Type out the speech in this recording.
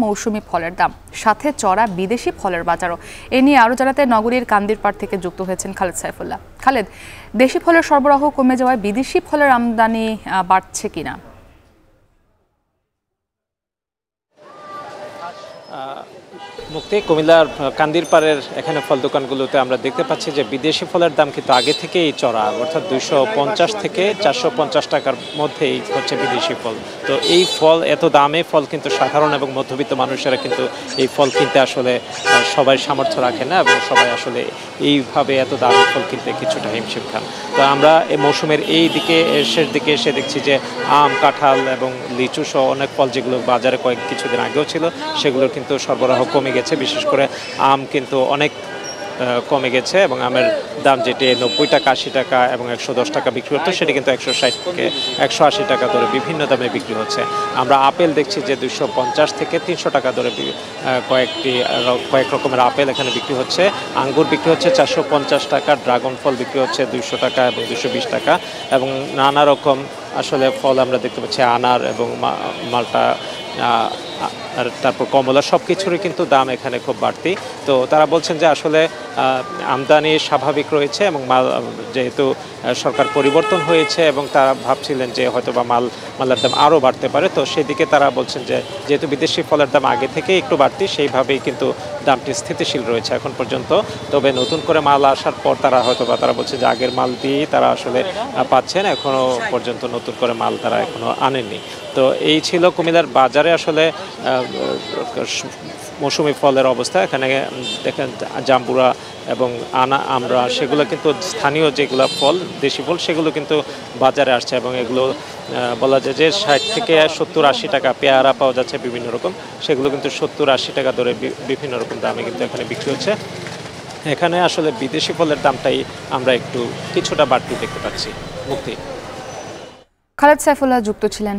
মৌসুমি ফলের দাম, সাথে চড়া বিদেশি ফলের বাজারও। এ নিয়ে আরও জানাতে নগরীর কান্দিরপাড় থেকে যুক্ত হয়েছেন খালেদ সাইফুল্লাহ। খালেদ, দেশি ফলের সরবরাহ কমে যাওয়ায় বিদেশি ফলের আমদানি বাড়ছে কিনা? মুক্তি, কুমিল্লার কান্দিরপাড়ের এখানে ফল দোকানগুলোতে আমরা দেখতে পাচ্ছি যে বিদেশি ফলের দাম কিন্তু আগে থেকেই চড়া, অর্থাৎ 250 থেকে 450 টাকার মধ্যেই হচ্ছে বিদেশি ফল। তো এই ফল, এত দামে ফল কিন্তু সাধারণ এবং মধ্যবিত্ত মানুষেরা কিন্তু এই ফল কিনতে আসলে সবাই সামর্থ্য রাখে না, এবং সবাই আসলে এইভাবে এত দামি ফল কিনতে কিছুটা হিমশিম খান। তো আমরা এই মৌসুমের এই দিকে শেষ দিকে এসে দেখছি যে আম, কাঁঠাল এবং লিচু সহ অনেক ফল যেগুলো বাজারে কিছুদিন আগেও ছিল, সেগুলোর কিন্তু সরবরাহ কমে গেছে। বিশেষ করে আম কিন্তু অনেক কমে গেছে, এবং আমের দাম যেটি 90 টাকা, 80 টাকা এবং 110 টাকা বিক্রি হতো, সেটি কিন্তু 160 থেকে 180 টাকা দরে বিভিন্ন দামে বিক্রি হচ্ছে। আমরা আপেল দেখছি যে 250 থেকে 300 টাকা দরে কয়েক রকমের আপেল এখানে বিক্রি হচ্ছে। আঙ্গুর বিক্রি হচ্ছে 450 টাকা, ড্রাগন ফল বিক্রি হচ্ছে 200 টাকা এবং 220 টাকা, এবং নানা রকম আসলে ফল আমরা দেখতে পাচ্ছি, আনার এবং মালটা, আর তারপর কমলা, সব কিছুরই কিন্তু দাম এখানে খুব বাড়তি। তো তারা বলছেন যে আসলে আমদানি স্বাভাবিক রয়েছে, এবং যেহেতু সরকার পরিবর্তন হয়েছে এবং তারা ভাবছিলেন যে হয়তো বা মালের দাম আরও বাড়তে পারে, তো সেদিকে তারা বলছেন যে যেহেতু বিদেশি ফলের দাম আগে থেকে একটু বাড়তি, সেইভাবেই কিন্তু দামটি স্থিতিশীল রয়েছে এখন পর্যন্ত। তবে নতুন করে মাল আসার পর তারা হয়তো বা তারা বলছে যে আগের মাল দিয়েই তারা আসলে পাচ্ছেন, এখনও পর্যন্ত নতুন করে মাল তারা এখনও আনেননি। তো এই ছিল কুমিল্লার বাজারে আসলে মৌসুমি ফলের অবস্থা। এখানে দেখেন জাম্বুরা এবং আমরা সেগুলো কিন্তু স্থানীয় যেগুলো ফল, দেশি ফল, সেগুলো কিন্তু বাজারে আসছে, এবং এগুলো বলা যায় যে 60 থেকে 70-80 টাকা। পেয়ারা পাওয়া যাচ্ছে বিভিন্ন রকম, সেগুলো কিন্তু 70-80 টাকা ধরে বিভিন্ন রকম দামে কিন্তু এখানে বিক্রি হচ্ছে। এখানে আসলে বিদেশি ফলের দামটাই আমরা একটু কিছুটা বাড়তি দেখতে পাচ্ছি। মুক্তি। খালেদ সাইফুল্লাহ যুক্ত ছিলেন।